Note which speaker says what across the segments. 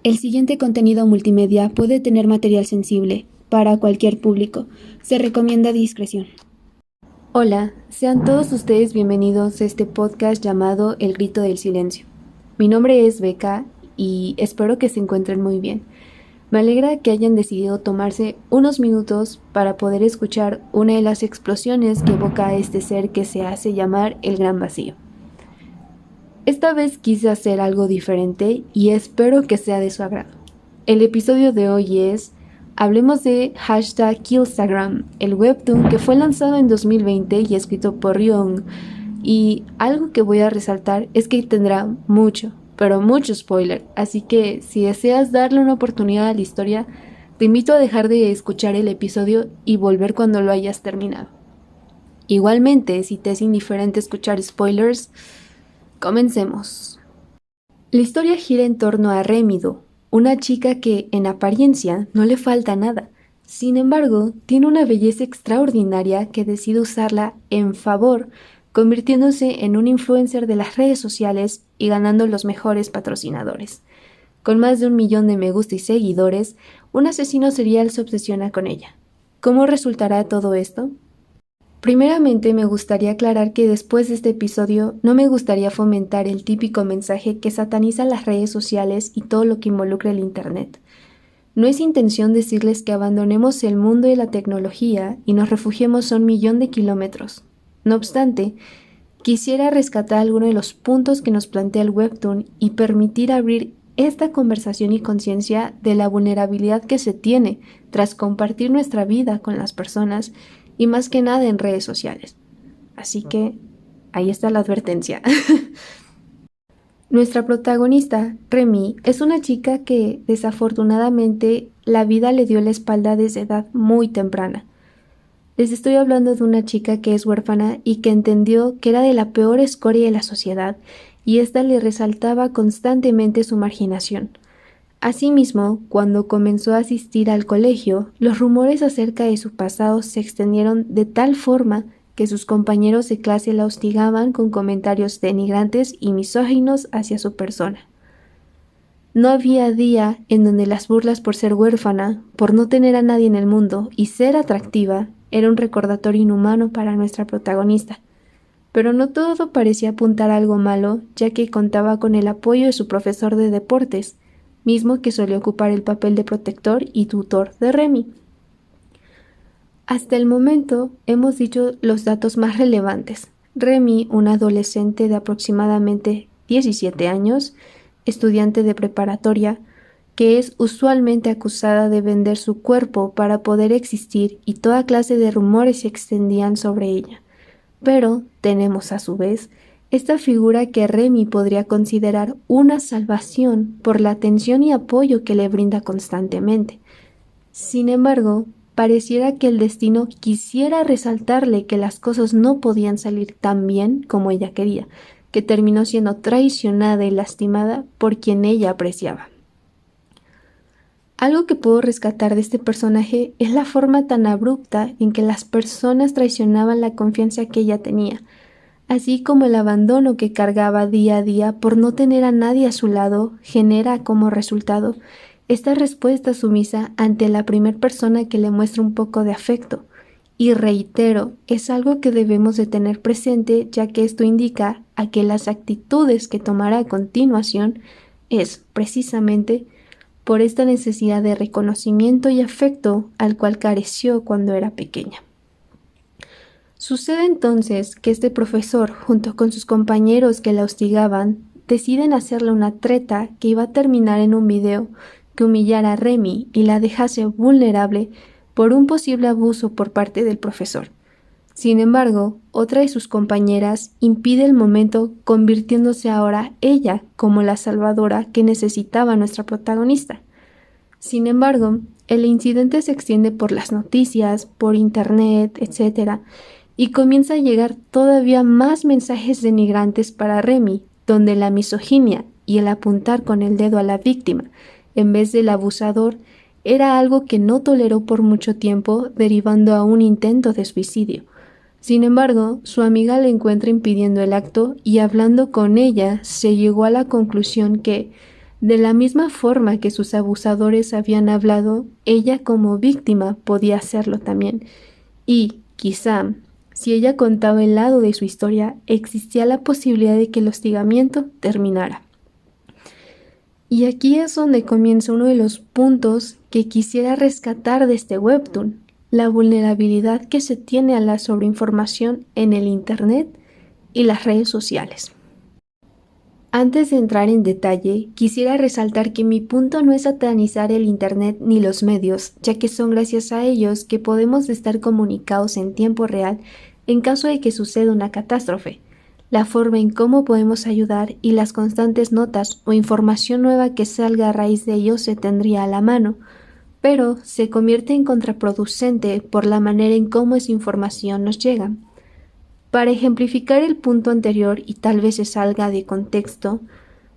Speaker 1: El siguiente contenido multimedia puede tener material sensible para cualquier público. Se recomienda discreción. Hola, sean todos ustedes bienvenidos a este podcast llamado El Grito del Silencio. Mi nombre es Beca y espero que se encuentren muy bien. Me alegra que hayan decidido tomarse unos minutos para poder escuchar una de las explosiones que evoca a este ser que se hace llamar el Gran Vacío. Esta vez quise hacer algo diferente y espero que sea de su agrado. El episodio de hoy es Hablemos de #Killstagram, el webtoon que fue lanzado en 2020 y escrito por Ryong. Y algo que voy a resaltar es que tendrá mucho, pero mucho spoiler, así que si deseas darle una oportunidad a la historia, te invito a dejar de escuchar el episodio y volver cuando lo hayas terminado. Igualmente, si te es indiferente escuchar spoilers, comencemos. La historia gira en torno a Rémido, una chica que, en apariencia, no le falta nada. Sin embargo, tiene una belleza extraordinaria que decide usarla en favor, convirtiéndose en un influencer de las redes sociales y ganando los mejores patrocinadores. Con más de 1 millón de me gusta y seguidores, un asesino serial se obsesiona con ella. ¿Cómo resultará todo esto? Primeramente me gustaría aclarar que después de este episodio no me gustaría fomentar el típico mensaje que sataniza las redes sociales y todo lo que involucra el Internet. No es intención decirles que abandonemos el mundo de la tecnología y nos refugiemos a 1 millón de kilómetros. No obstante, quisiera rescatar algunos de los puntos que nos plantea el webtoon y permitir abrir esta conversación y conciencia de la vulnerabilidad que se tiene tras compartir nuestra vida con las personas y más que nada en redes sociales. Así que ahí está la advertencia. Nuestra protagonista, Remy, es una chica que desafortunadamente la vida le dio la espalda desde edad muy temprana. Les estoy hablando de una chica que es huérfana y que entendió que era de la peor escoria de la sociedad y ésta le resaltaba constantemente su marginación. Asimismo, cuando comenzó a asistir al colegio, los rumores acerca de su pasado se extendieron de tal forma que sus compañeros de clase la hostigaban con comentarios denigrantes y misóginos hacia su persona. No había día en donde las burlas por ser huérfana, por no tener a nadie en el mundo y ser atractiva, era un recordatorio inhumano para nuestra protagonista. Pero no todo parecía apuntar a algo malo, ya que contaba con el apoyo de su profesor de deportes, mismo que solía ocupar el papel de protector y tutor de Remy. Hasta el momento hemos dicho los datos más relevantes. Remy, una adolescente de aproximadamente 17 años, estudiante de preparatoria, que es usualmente acusada de vender su cuerpo para poder existir y toda clase de rumores se extendían sobre ella. Pero tenemos a su vez esta figura que Remy podría considerar una salvación por la atención y apoyo que le brinda constantemente. Sin embargo, pareciera que el destino quisiera resaltarle que las cosas no podían salir tan bien como ella quería, que terminó siendo traicionada y lastimada por quien ella apreciaba. Algo que puedo rescatar de este personaje es la forma tan abrupta en que las personas traicionaban la confianza que ella tenía, así como el abandono que cargaba día a día por no tener a nadie a su lado genera como resultado esta respuesta sumisa ante la primera persona que le muestra un poco de afecto. Y reitero, es algo que debemos de tener presente, ya que esto indica a que las actitudes que tomará a continuación es, precisamente, por esta necesidad de reconocimiento y afecto al cual careció cuando era pequeña. Sucede entonces que este profesor, junto con sus compañeros que la hostigaban, deciden hacerle una treta que iba a terminar en un video que humillara a Remy y la dejase vulnerable por un posible abuso por parte del profesor. Sin embargo, otra de sus compañeras impide el momento, convirtiéndose ahora ella como la salvadora que necesitaba nuestra protagonista. Sin embargo, el incidente se extiende por las noticias, por internet, etc., y comienza a llegar todavía más mensajes denigrantes para Remy, donde la misoginia y el apuntar con el dedo a la víctima en vez del abusador era algo que no toleró por mucho tiempo, derivando a un intento de suicidio. Sin embargo, su amiga la encuentra impidiendo el acto y hablando con ella se llegó a la conclusión que De la misma forma que sus abusadores habían hablado, ella como víctima podía hacerlo también. Y, quizá, si ella contaba el lado de su historia, existía la posibilidad de que el hostigamiento terminara. Y aquí es donde comienza uno de los puntos que quisiera rescatar de este webtoon, la vulnerabilidad que se tiene a la sobreinformación en el Internet y las redes sociales. Antes de entrar en detalle, quisiera resaltar que mi punto no es satanizar el Internet ni los medios, ya que son gracias a ellos que podemos estar comunicados en tiempo real en caso de que suceda una catástrofe. La forma en cómo podemos ayudar y las constantes notas o información nueva que salga a raíz de ello se tendría a la mano, pero se convierte en contraproducente por la manera en cómo esa información nos llega. Para ejemplificar el punto anterior y tal vez se salga de contexto,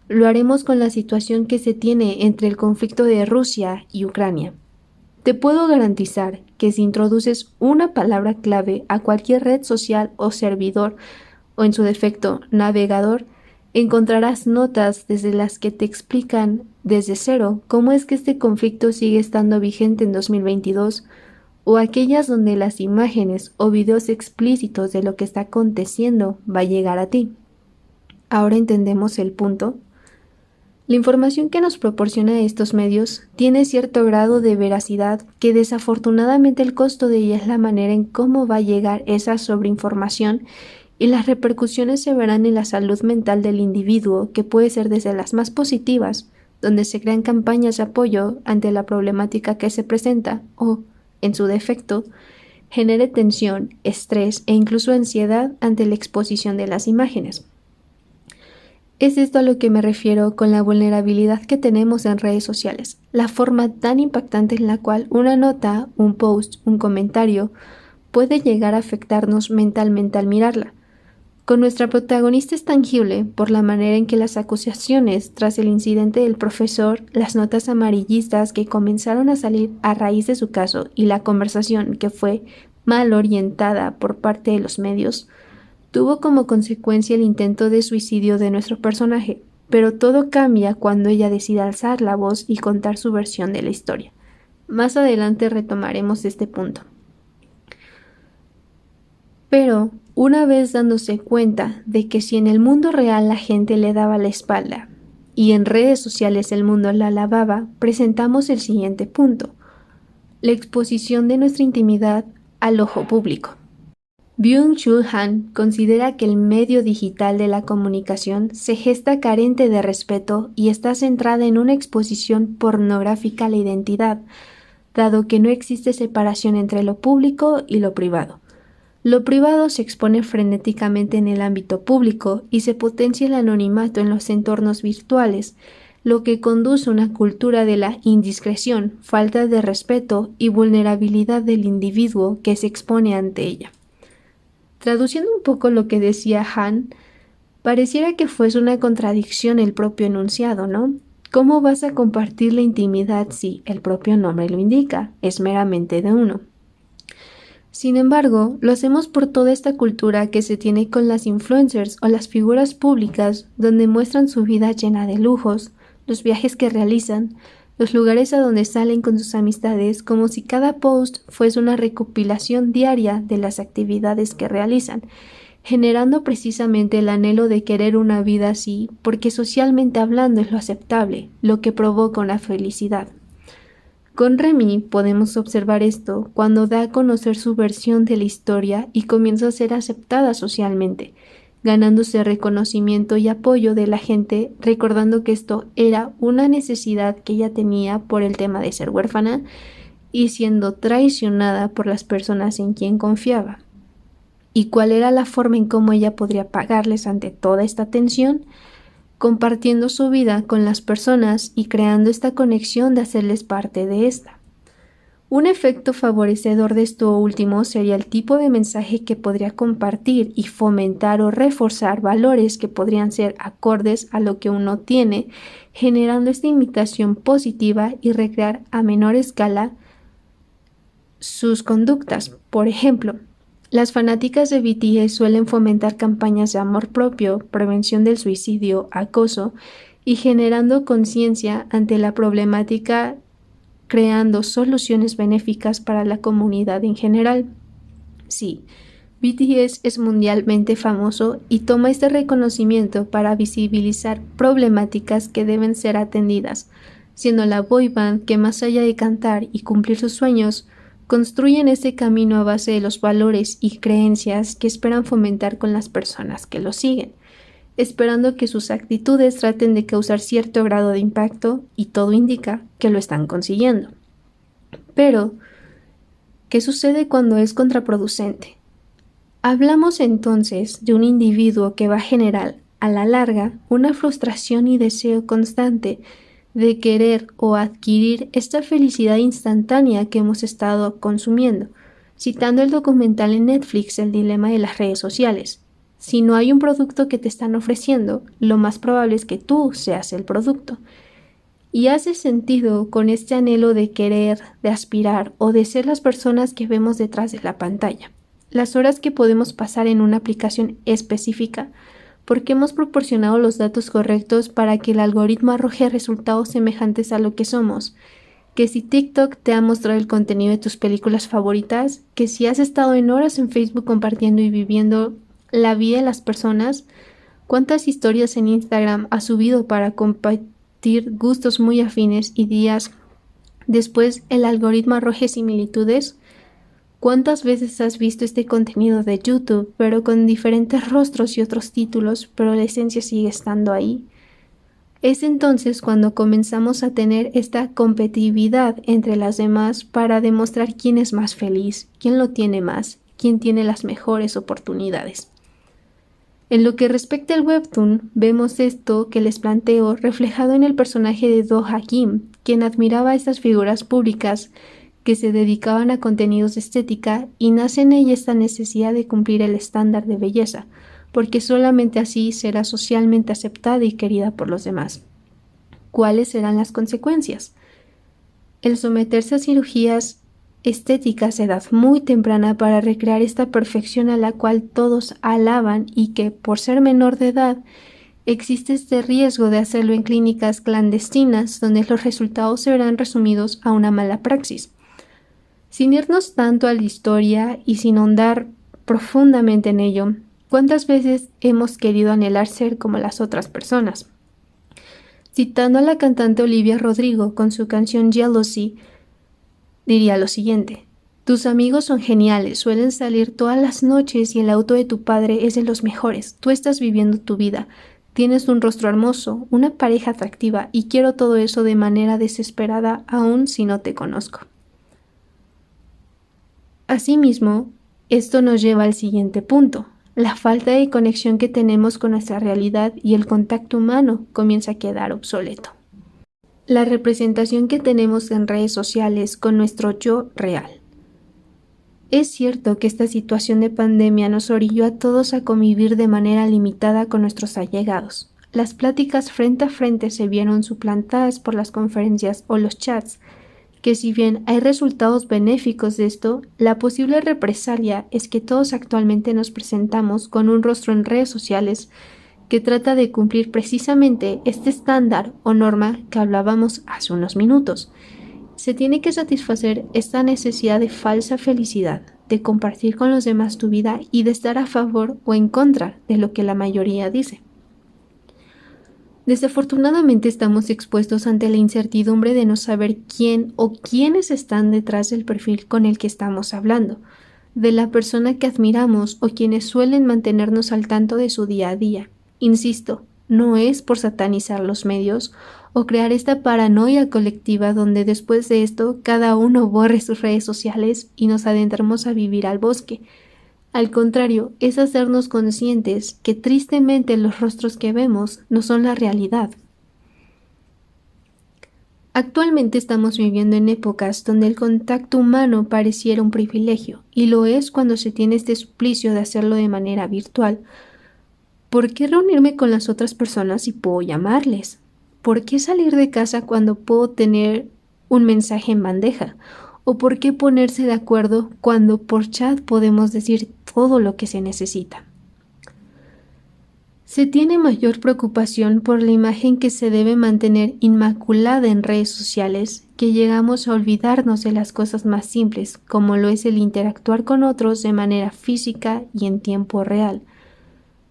Speaker 1: lo haremos con la situación que se tiene entre el conflicto de Rusia y Ucrania. Te puedo garantizar que si introduces una palabra clave a cualquier red social o servidor, o en su defecto navegador, encontrarás notas desde las que te explican desde cero cómo es que este conflicto sigue estando vigente en 2022, o aquellas donde las imágenes o videos explícitos de lo que está aconteciendo va a llegar a ti. ¿Ahora entendemos el punto? La información que nos proporciona estos medios tiene cierto grado de veracidad que desafortunadamente el costo de ella es la manera en cómo va a llegar esa sobreinformación y las repercusiones se verán en la salud mental del individuo, que puede ser desde las más positivas, donde se crean campañas de apoyo ante la problemática que se presenta, o, en su defecto, genere tensión, estrés e incluso ansiedad ante la exposición de las imágenes. Es esto a lo que me refiero con la vulnerabilidad que tenemos en redes sociales, la forma tan impactante en la cual una nota, un post, un comentario puede llegar a afectarnos mentalmente al mirarla. Con nuestra protagonista es tangible por la manera en que las acusaciones tras el incidente del profesor, las notas amarillistas que comenzaron a salir a raíz de su caso y la conversación que fue mal orientada por parte de los medios, tuvo como consecuencia el intento de suicidio de nuestro personaje, pero todo cambia cuando ella decide alzar la voz y contar su versión de la historia. Más adelante retomaremos este punto. Pero, una vez dándose cuenta de que si en el mundo real la gente le daba la espalda y en redes sociales el mundo la alababa, presentamos el siguiente punto: la exposición de nuestra intimidad al ojo público. Byung-Chul Han considera que el medio digital de la comunicación se gesta carente de respeto y está centrada en una exposición pornográfica a la identidad, dado que no existe separación entre lo público y lo privado. Lo privado se expone frenéticamente en el ámbito público y se potencia el anonimato en los entornos virtuales, lo que conduce a una cultura de la indiscreción, falta de respeto y vulnerabilidad del individuo que se expone ante ella. Traduciendo un poco lo que decía Han, pareciera que fuese una contradicción el propio enunciado, ¿no? ¿Cómo vas a compartir la intimidad si el propio nombre lo indica? Es meramente de uno. Sin embargo, lo hacemos por toda esta cultura que se tiene con las influencers o las figuras públicas donde muestran su vida llena de lujos, los viajes que realizan, los lugares a donde salen con sus amistades, como si cada post fuese una recopilación diaria de las actividades que realizan, generando precisamente el anhelo de querer una vida así, porque socialmente hablando es lo aceptable, lo que provoca una felicidad. Con Remy podemos observar esto cuando da a conocer su versión de la historia y comienza a ser aceptada socialmente, ganándose reconocimiento y apoyo de la gente, recordando que esto era una necesidad que ella tenía por el tema de ser huérfana y siendo traicionada por las personas en quien confiaba. ¿Y cuál era la forma en cómo ella podría pagarles ante toda esta tensión? Compartiendo su vida con las personas y creando esta conexión de hacerles parte de esta. Un efecto favorecedor de esto último sería el tipo de mensaje que podría compartir y fomentar o reforzar valores que podrían ser acordes a lo que uno tiene, generando esta imitación positiva y recrear a menor escala sus conductas. Por ejemplo, las fanáticas de BTS suelen fomentar campañas de amor propio, prevención del suicidio, acoso y generando conciencia ante la problemática, creando soluciones benéficas para la comunidad en general. Sí, BTS es mundialmente famoso y toma este reconocimiento para visibilizar problemáticas que deben ser atendidas, siendo la boy band que, más allá de cantar y cumplir sus sueños, construyen este camino a base de los valores y creencias que esperan fomentar con las personas que lo siguen, esperando que sus actitudes traten de causar cierto grado de impacto, y todo indica que lo están consiguiendo. Pero, ¿qué sucede cuando es contraproducente? Hablamos entonces de un individuo que va a generar, a la larga, una frustración y deseo constante de querer o adquirir esta felicidad instantánea que hemos estado consumiendo, citando el documental en Netflix El dilema de las redes sociales. Si no hay un producto que te están ofreciendo, lo más probable es que tú seas el producto. Y hace sentido con este anhelo de querer, de aspirar o de ser las personas que vemos detrás de la pantalla. Las horas que podemos pasar en una aplicación específica, porque hemos proporcionado los datos correctos para que el algoritmo arroje resultados semejantes a lo que somos. Que si TikTok te ha mostrado el contenido de tus películas favoritas, que si has estado en horas en Facebook compartiendo y viviendo la vida de las personas, cuántas historias en Instagram has subido para compartir gustos muy afines y días después el algoritmo arroje similitudes. ¿Cuántas veces has visto este contenido de YouTube, pero con diferentes rostros y otros títulos, pero la esencia sigue estando ahí? Es entonces cuando comenzamos a tener esta competitividad entre las demás para demostrar quién es más feliz, quién lo tiene más, quién tiene las mejores oportunidades. En lo que respecta al webtoon, vemos esto que les planteo reflejado en el personaje de Do Ha-kim, quien admiraba a estas figuras públicas que se dedicaban a contenidos de estética, y nace en ella esta necesidad de cumplir el estándar de belleza, porque solamente así será socialmente aceptada y querida por los demás. ¿Cuáles serán las consecuencias? El someterse a cirugías estéticas a edad muy temprana para recrear esta perfección a la cual todos alaban, y que, por ser menor de edad, existe este riesgo de hacerlo en clínicas clandestinas donde los resultados se verán resumidos a una mala praxis. Sin irnos tanto a la historia y sin ahondar profundamente en ello, ¿cuántas veces hemos querido anhelar ser como las otras personas? Citando a la cantante Olivia Rodrigo con su canción Jealousy, diría lo siguiente: tus amigos son geniales, suelen salir todas las noches y el auto de tu padre es de los mejores. Tú estás viviendo tu vida, tienes un rostro hermoso, una pareja atractiva, y quiero todo eso de manera desesperada aun si no te conozco. Asimismo, esto nos lleva al siguiente punto. La falta de conexión que tenemos con nuestra realidad y el contacto humano comienza a quedar obsoleto. La representación que tenemos en redes sociales con nuestro yo real. Es cierto que esta situación de pandemia nos orilló a todos a convivir de manera limitada con nuestros allegados. Las pláticas frente a frente se vieron suplantadas por las conferencias o los chats, que si bien hay resultados benéficos de esto, la posible represalia es que todos actualmente nos presentamos con un rostro en redes sociales que trata de cumplir precisamente este estándar o norma que hablábamos hace unos minutos. Se tiene que satisfacer esta necesidad de falsa felicidad, de compartir con los demás tu vida y de estar a favor o en contra de lo que la mayoría dice. Desafortunadamente estamos expuestos ante la incertidumbre de no saber quién o quiénes están detrás del perfil con el que estamos hablando, de la persona que admiramos o quienes suelen mantenernos al tanto de su día a día. Insisto, no es por satanizar los medios o crear esta paranoia colectiva donde después de esto cada uno borre sus redes sociales y nos adentremos a vivir al bosque. Al contrario, es hacernos conscientes que tristemente los rostros que vemos no son la realidad. Actualmente estamos viviendo en épocas donde el contacto humano pareciera un privilegio, y lo es cuando se tiene este suplicio de hacerlo de manera virtual. ¿Por qué reunirme con las otras personas si puedo llamarles? ¿Por qué salir de casa cuando puedo tener un mensaje en bandeja? ¿O por qué ponerse de acuerdo cuando por chat podemos decir todo lo que se necesita? Se tiene mayor preocupación por la imagen que se debe mantener inmaculada en redes sociales, que llegamos a olvidarnos de las cosas más simples, como lo es el interactuar con otros de manera física y en tiempo real.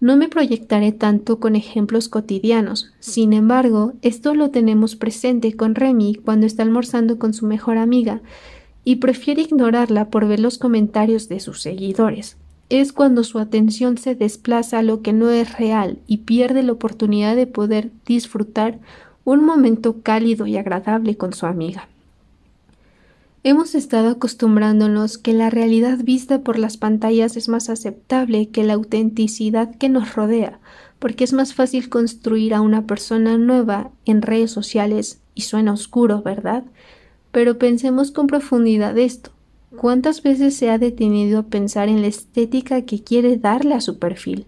Speaker 1: No me proyectaré tanto con ejemplos cotidianos, sin embargo, esto lo tenemos presente con Remy cuando está almorzando con su mejor amiga y prefiere ignorarla por ver los comentarios de sus seguidores. Es cuando su atención se desplaza a lo que no es real y pierde la oportunidad de poder disfrutar un momento cálido y agradable con su amiga. Hemos estado acostumbrándonos que la realidad vista por las pantallas es más aceptable que la autenticidad que nos rodea, porque es más fácil construir a una persona nueva en redes sociales y suena oscuro, ¿verdad? Pero pensemos con profundidad esto. ¿Cuántas veces se ha detenido a pensar en la estética que quiere darle a su perfil?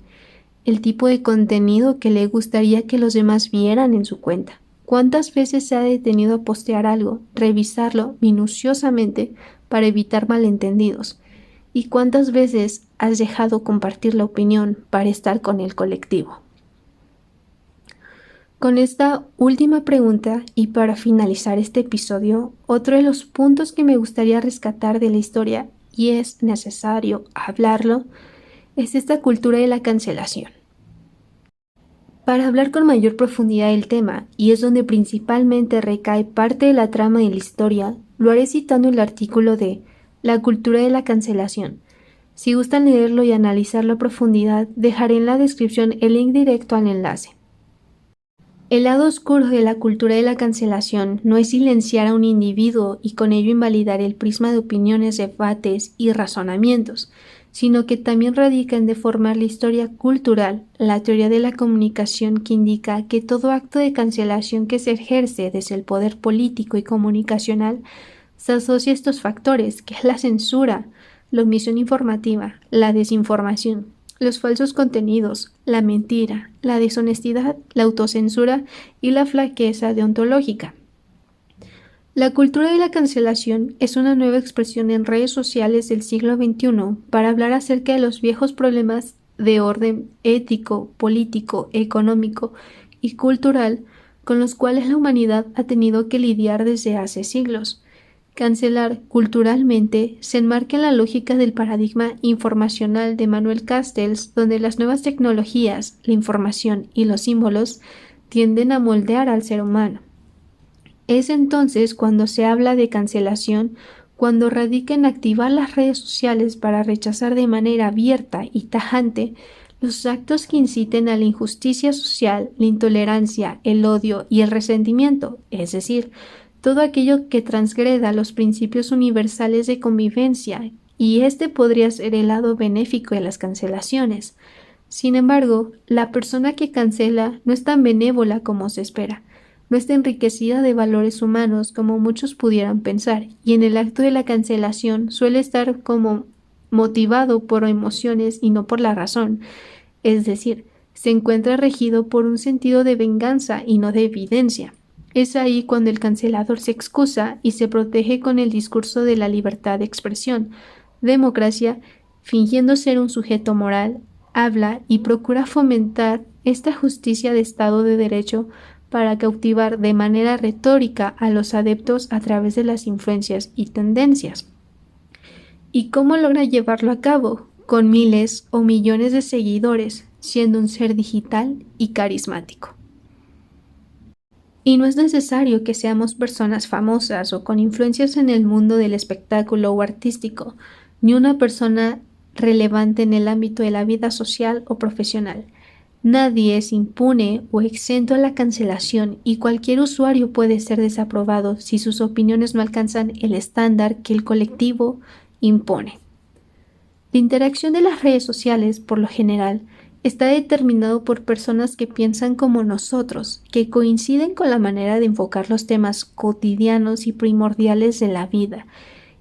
Speaker 1: El tipo de contenido que le gustaría que los demás vieran en su cuenta. ¿Cuántas veces se ha detenido a postear algo, revisarlo minuciosamente para evitar malentendidos? ¿Y cuántas veces has dejado compartir la opinión para estar con el colectivo? Con esta última pregunta y para finalizar este episodio, otro de los puntos que me gustaría rescatar de la historia, y es necesario hablarlo, es esta cultura de la cancelación. Para hablar con mayor profundidad del tema, y es donde principalmente recae parte de la trama de la historia, lo haré citando el artículo de La cultura de la cancelación. Si gustan leerlo y analizarlo a profundidad, dejaré en la descripción el link directo al enlace. El lado oscuro de la cultura de la cancelación no es silenciar a un individuo y con ello invalidar el prisma de opiniones, debates y razonamientos, sino que también radica en deformar la historia cultural, la teoría de la comunicación que indica que todo acto de cancelación que se ejerce desde el poder político y comunicacional se asocia a estos factores, que es la censura, la omisión informativa, la desinformación, los falsos contenidos, la mentira, la deshonestidad, la autocensura y la flaqueza deontológica. La cultura de la cancelación es una nueva expresión en redes sociales del siglo XXI para hablar acerca de los viejos problemas de orden ético, político, económico y cultural con los cuales la humanidad ha tenido que lidiar desde hace siglos. Cancelar culturalmente se enmarca en la lógica del paradigma informacional de Manuel Castells, donde las nuevas tecnologías, la información y los símbolos tienden a moldear al ser humano. Es entonces cuando se habla de cancelación, cuando radica en activar las redes sociales para rechazar de manera abierta y tajante los actos que inciten a la injusticia social, la intolerancia, el odio y el resentimiento, es decir, todo aquello que transgreda los principios universales de convivencia, y este podría ser el lado benéfico de las cancelaciones. Sin embargo, la persona que cancela no es tan benévola como se espera, no está enriquecida de valores humanos como muchos pudieran pensar, y en el acto de la cancelación suele estar como motivado por emociones y no por la razón, es decir, se encuentra regido por un sentido de venganza y no de evidencia. Es ahí cuando el cancelador se excusa y se protege con el discurso de la libertad de expresión, democracia, fingiendo ser un sujeto moral, habla y procura fomentar esta justicia de Estado de Derecho para cautivar de manera retórica a los adeptos a través de las influencias y tendencias. ¿Y cómo logra llevarlo a cabo? Con miles o millones de seguidores, siendo un ser digital y carismático. Y no es necesario que seamos personas famosas o con influencias en el mundo del espectáculo o artístico, ni una persona relevante en el ámbito de la vida social o profesional. Nadie es impune o exento a la cancelación y cualquier usuario puede ser desaprobado si sus opiniones no alcanzan el estándar que el colectivo impone. La interacción de las redes sociales, por lo general, está determinado por personas que piensan como nosotros, que coinciden con la manera de enfocar los temas cotidianos y primordiales de la vida,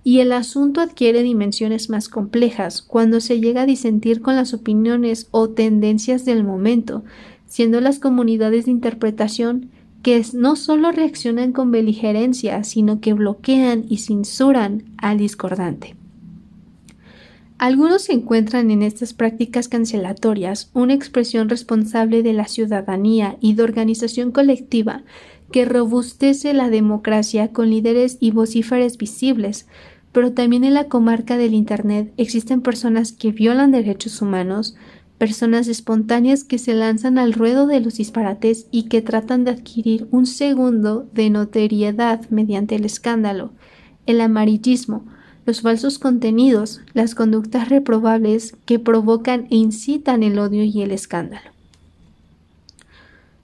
Speaker 1: y el asunto adquiere dimensiones más complejas cuando se llega a disentir con las opiniones o tendencias del momento, siendo las comunidades de interpretación que no solo reaccionan con beligerencia, sino que bloquean y censuran al discordante. Algunos encuentran en estas prácticas cancelatorias una expresión responsable de la ciudadanía y de organización colectiva que robustece la democracia con líderes y vocíferos visibles, pero también en la comarca del Internet existen personas que violan derechos humanos, personas espontáneas que se lanzan al ruedo de los disparates y que tratan de adquirir un segundo de notoriedad mediante el escándalo, el amarillismo, los falsos contenidos, las conductas reprobables que provocan e incitan el odio y el escándalo.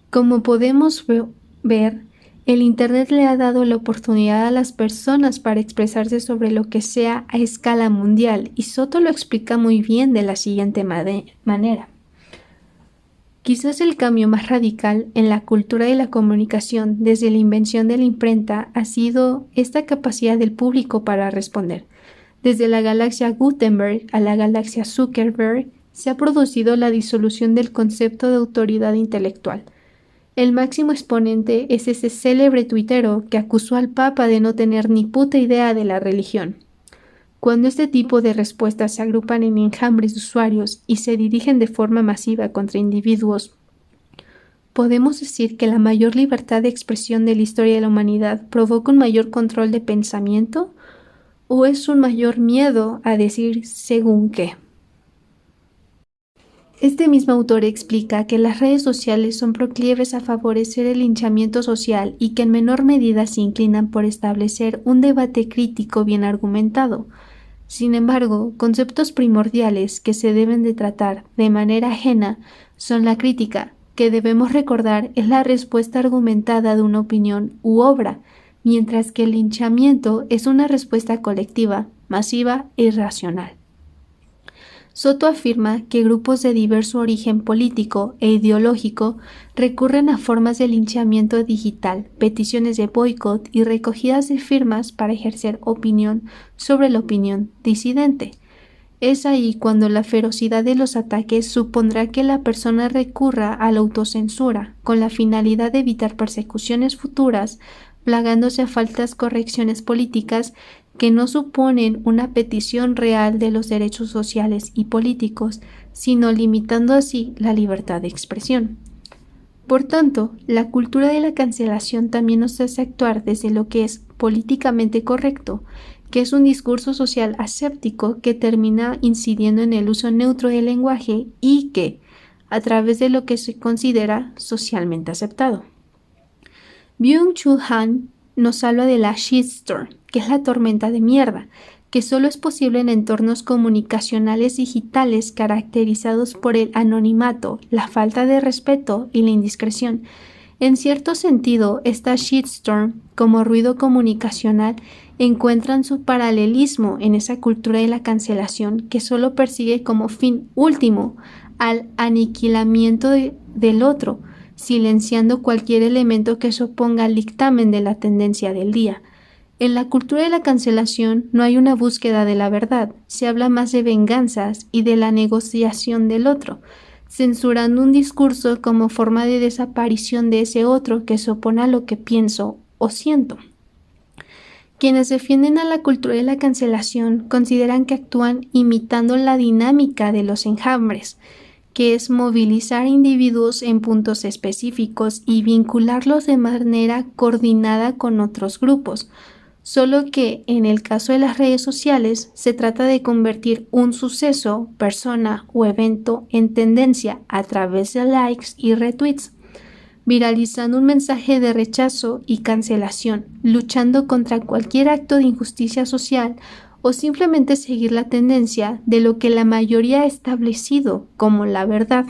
Speaker 1: Como podemos ver, el Internet le ha dado la oportunidad a las personas para expresarse sobre lo que sea a escala mundial, y Soto lo explica muy bien de la siguiente manera. Quizás el cambio más radical en la cultura de la comunicación desde la invención de la imprenta ha sido esta capacidad del público para responder. Desde la galaxia Gutenberg a la galaxia Zuckerberg se ha producido la disolución del concepto de autoridad intelectual. El máximo exponente es ese célebre tuitero que acusó al Papa de no tener ni puta idea de la religión. Cuando este tipo de respuestas se agrupan en enjambres de usuarios y se dirigen de forma masiva contra individuos, ¿podemos decir que la mayor libertad de expresión de la historia de la humanidad provoca un mayor control de pensamiento? ¿O es un mayor miedo a decir según qué? Este mismo autor explica que las redes sociales son proclives a favorecer el linchamiento social y que en menor medida se inclinan por establecer un debate crítico bien argumentado. Sin embargo, conceptos primordiales que se deben de tratar de manera ajena son la crítica, que debemos recordar es la respuesta argumentada de una opinión u obra, mientras que el linchamiento es una respuesta colectiva, masiva e irracional. Soto afirma que grupos de diverso origen político e ideológico recurren a formas de linchamiento digital, peticiones de boicot y recogidas de firmas para ejercer opinión sobre la opinión disidente. Es ahí cuando la ferocidad de los ataques supondrá que la persona recurra a la autocensura, con la finalidad de evitar persecuciones futuras, plagándose a faltas correcciones políticas que no suponen una petición real de los derechos sociales y políticos, sino limitando así la libertad de expresión. Por tanto, la cultura de la cancelación también nos hace actuar desde lo que es políticamente correcto, que es un discurso social aséptico que termina incidiendo en el uso neutro del lenguaje y que, a través de lo que se considera socialmente aceptado. Byung-Chul Han nos habla de la shitstorm, que es la tormenta de mierda, que solo es posible en entornos comunicacionales digitales caracterizados por el anonimato, la falta de respeto y la indiscreción. En cierto sentido, esta shitstorm, como ruido comunicacional, encuentran su paralelismo en esa cultura de la cancelación que solo persigue como fin último al aniquilamiento del otro, silenciando cualquier elemento que se oponga al dictamen de la tendencia del día. En la cultura de la cancelación no hay una búsqueda de la verdad, se habla más de venganzas y de la negociación del otro, censurando un discurso como forma de desaparición de ese otro que se opone a lo que pienso o siento. Quienes defienden a la cultura de la cancelación consideran que actúan imitando la dinámica de los enjambres, que es movilizar individuos en puntos específicos y vincularlos de manera coordinada con otros grupos, solo que en el caso de las redes sociales se trata de convertir un suceso, persona o evento en tendencia a través de likes y retweets, viralizando un mensaje de rechazo y cancelación, luchando contra cualquier acto de injusticia social o simplemente seguir la tendencia de lo que la mayoría ha establecido como la verdad.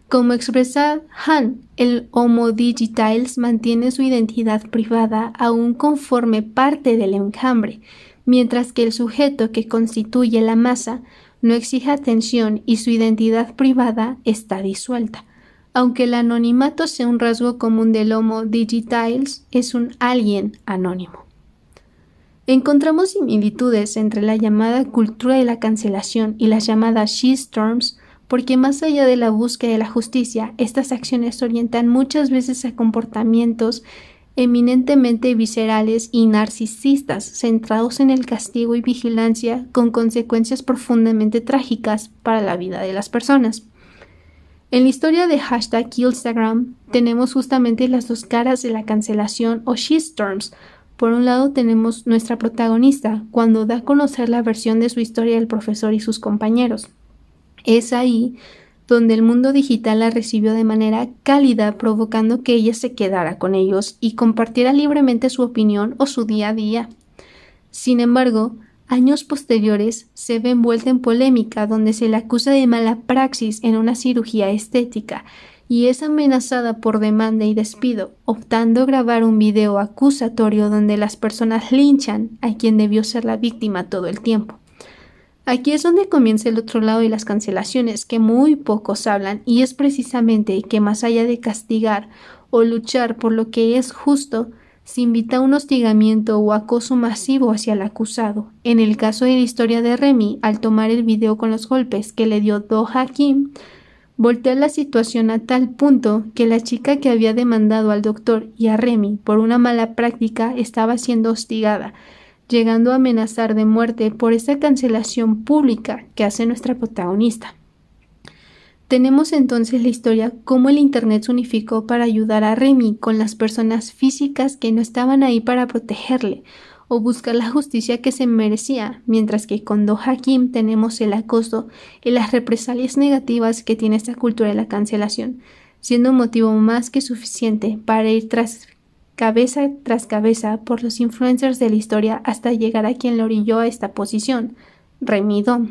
Speaker 1: Como expresa Han, el Homo digitalis mantiene su identidad privada aún conforme parte del enjambre, mientras que el sujeto que constituye la masa no exige atención y su identidad privada está disuelta. Aunque el anonimato sea un rasgo común del Homo digitalis, es un alguien anónimo. Encontramos similitudes entre la llamada cultura de la cancelación y las llamadas shitstorms, porque más allá de la búsqueda de la justicia, estas acciones orientan muchas veces a comportamientos eminentemente viscerales y narcisistas, centrados en el castigo y vigilancia, con consecuencias profundamente trágicas para la vida de las personas. En la historia de #Killstagram tenemos justamente las dos caras de la cancelación o shitstorms. Por un lado tenemos nuestra protagonista, cuando da a conocer la versión de su historia al profesor y sus compañeros. Es ahí donde el mundo digital la recibió de manera cálida, provocando que ella se quedara con ellos y compartiera libremente su opinión o su día a día. Sin embargo, años posteriores se ve envuelta en polémica donde se le acusa de mala praxis en una cirugía estética y es amenazada por demanda y despido, optando a grabar un video acusatorio donde las personas linchan a quien debió ser la víctima todo el tiempo. Aquí es donde comienza el otro lado de las cancelaciones, que muy pocos hablan, y es precisamente que más allá de castigar o luchar por lo que es justo, se invita a un hostigamiento o acoso masivo hacia el acusado. En el caso de la historia de Remy, al tomar el video con los golpes que le dio Do-ha Kim, voltea la situación a tal punto que la chica que había demandado al doctor y a Remy por una mala práctica estaba siendo hostigada, llegando a amenazar de muerte por esta cancelación pública que hace nuestra protagonista. Tenemos entonces la historia cómo el internet se unificó para ayudar a Remy con las personas físicas que no estaban ahí para protegerle o buscar la justicia que se merecía, mientras que con Do-ha Kim tenemos el acoso y las represalias negativas que tiene esta cultura de la cancelación, siendo un motivo más que suficiente para ir cabeza tras cabeza por los influencers de la historia hasta llegar a quien lo orilló a esta posición, Remy Do.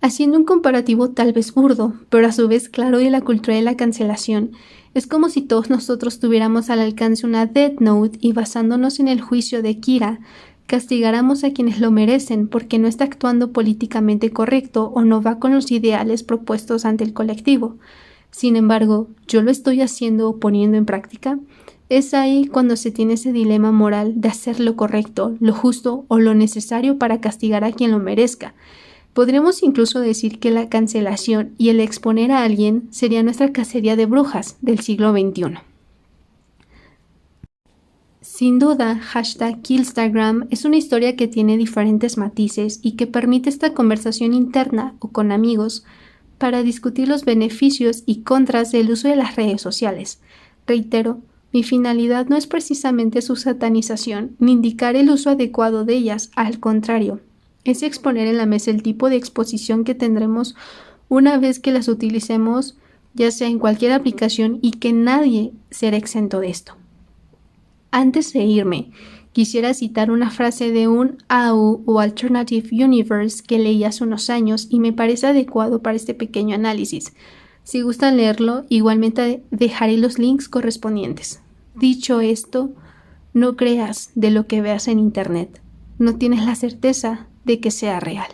Speaker 1: Haciendo un comparativo tal vez burdo, pero a su vez claro de la cultura de la cancelación, es como si todos nosotros tuviéramos al alcance una Death Note y basándonos en el juicio de Kira, castigáramos a quienes lo merecen porque no está actuando políticamente correcto o no va con los ideales propuestos ante el colectivo. Sin embargo, ¿yo lo estoy haciendo o poniendo en práctica? Es ahí cuando se tiene ese dilema moral de hacer lo correcto, lo justo o lo necesario para castigar a quien lo merezca. Podríamos incluso decir que la cancelación y el exponer a alguien sería nuestra cacería de brujas del siglo XXI. Sin duda, #Killstagram es una historia que tiene diferentes matices y que permite esta conversación interna o con amigos para discutir los beneficios y contras del uso de las redes sociales. Reitero, mi finalidad no es precisamente su satanización ni indicar el uso adecuado de ellas, al contrario, es exponer en la mesa el tipo de exposición que tendremos una vez que las utilicemos, ya sea en cualquier aplicación, y que nadie será exento de esto. Antes de irme, quisiera citar una frase de un AU o Alternative Universe que leí hace unos años y me parece adecuado para este pequeño análisis. Si gustan leerlo, igualmente dejaré los links correspondientes. Dicho esto, no creas de lo que veas en internet. No tienes la certeza de que sea real.